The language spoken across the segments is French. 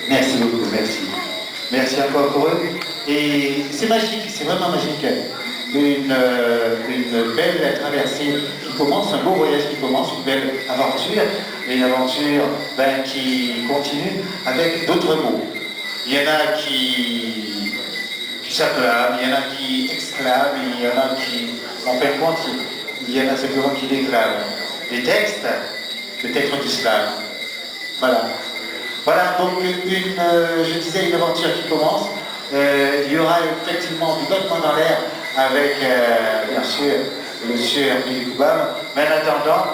Merci beaucoup, merci. Merci encore pour eux. Et c'est magique, c'est vraiment magique. Une belle traversée qui commence, un beau voyage qui commence, une belle aventure, et une aventure qui continue avec d'autres mots. Il y en a qui s'acclament, il y en a qui exclament, il y en a qui, en fin de compte, il y en a simplement qui déclarent. Les textes, le texte du slam. Voilà. Voilà, donc je disais, une aventure qui commence. Il y aura effectivement du battement dans l'air avec, bien sûr, le monsieur Hervé Koubam, mais en attendant,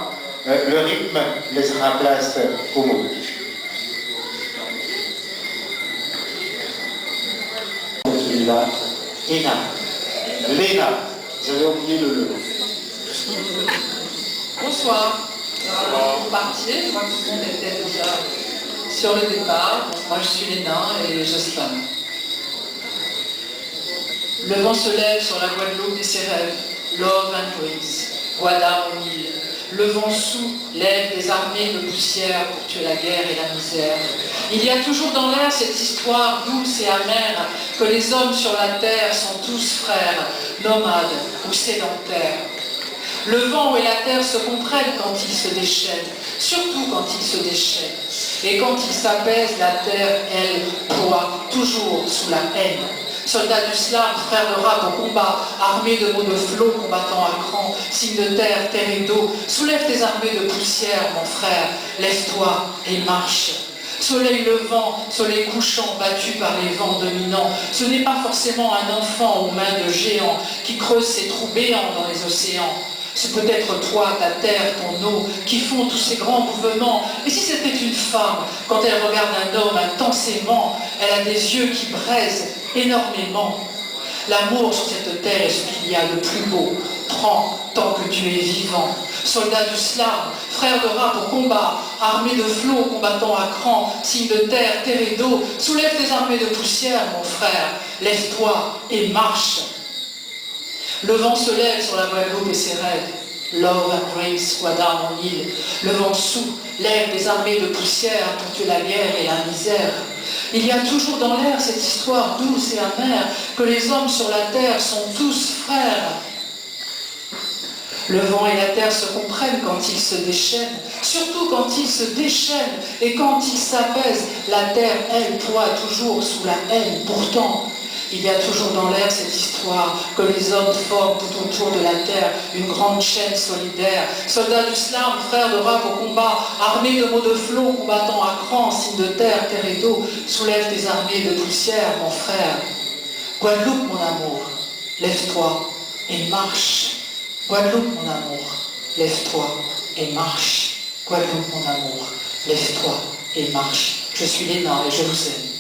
le rythme laissera place aux mots. Celui-là, Ena. Léna, j'avais oublié le. Bonsoir. Vous partiez, je crois que tout le monde était déjà sur le départ. Moi je suis Léna et je slame. Le vent se lève sur la Guadeloupe et ses rêves. Love and breeze, Guada au Nil. Le vent soulève des armées de poussière pour tuer la guerre et la misère. Il y a toujours dans l'air cette histoire douce et amère que les hommes sur la terre sont tous frères, nomades ou sédentaires. Le vent et la terre se comprennent quand ils se déchaînent, surtout quand ils se déchaînent. Et quand ils s'apaisent, la terre, elle, ploie toujours sous la haine. Soldats du slam, frères de rap au combat, armés de mots de flot, combattant à cran, signes de terre, terre et d'eau, soulève tes armées de poussière, mon frère, lève-toi et marche. Soleil levant, soleil couchant, battu par les vents dominants, ce n'est pas forcément un enfant aux mains de géants qui creuse ses trous béants dans les océans. C'est peut-être toi, ta terre, ton eau, qui font tous ces grands mouvements. Et si c'était une femme, quand elle regarde un homme intensément, elle a des yeux qui braisent énormément. L'amour sur cette terre est ce qu'il y a de plus beau. Prends tant que tu es vivant. Soldats du slam, frères de rap au combat, armés de flots, combattant à cran, signes de terre, terre et d'eau, soulève tes armées de poussière, mon frère, lève-toi et marche. Le vent se lève sur la Guadeloupe et ses rêves. Love and grace, Guada mon île. Le vent soulève des armées de poussière pour tuer la guerre et la misère. Il y a toujours dans l'air cette histoire douce et amère que les hommes sur la terre sont tous frères. Le vent et la terre se comprennent quand ils se déchaînent, surtout quand ils se déchaînent et quand ils s'apaisent. La terre, elle, ploie toujours sous la haine. Pourtant, il y a toujours dans l'air cette histoire que les hommes forment tout autour de la terre une grande chaîne solidaire. Soldats du slam, frères de rap au combat, armés de mots de flot, combattant à cran, signes de terre, terre et d'eau, soulève tes armées de poussière, mon frère. Guadeloupe, mon amour, lève-toi et marche. Guadeloupe, mon amour, lève-toi et marche. Guadeloupe, mon amour, lève-toi et marche. Je suis Léna et je vous aime.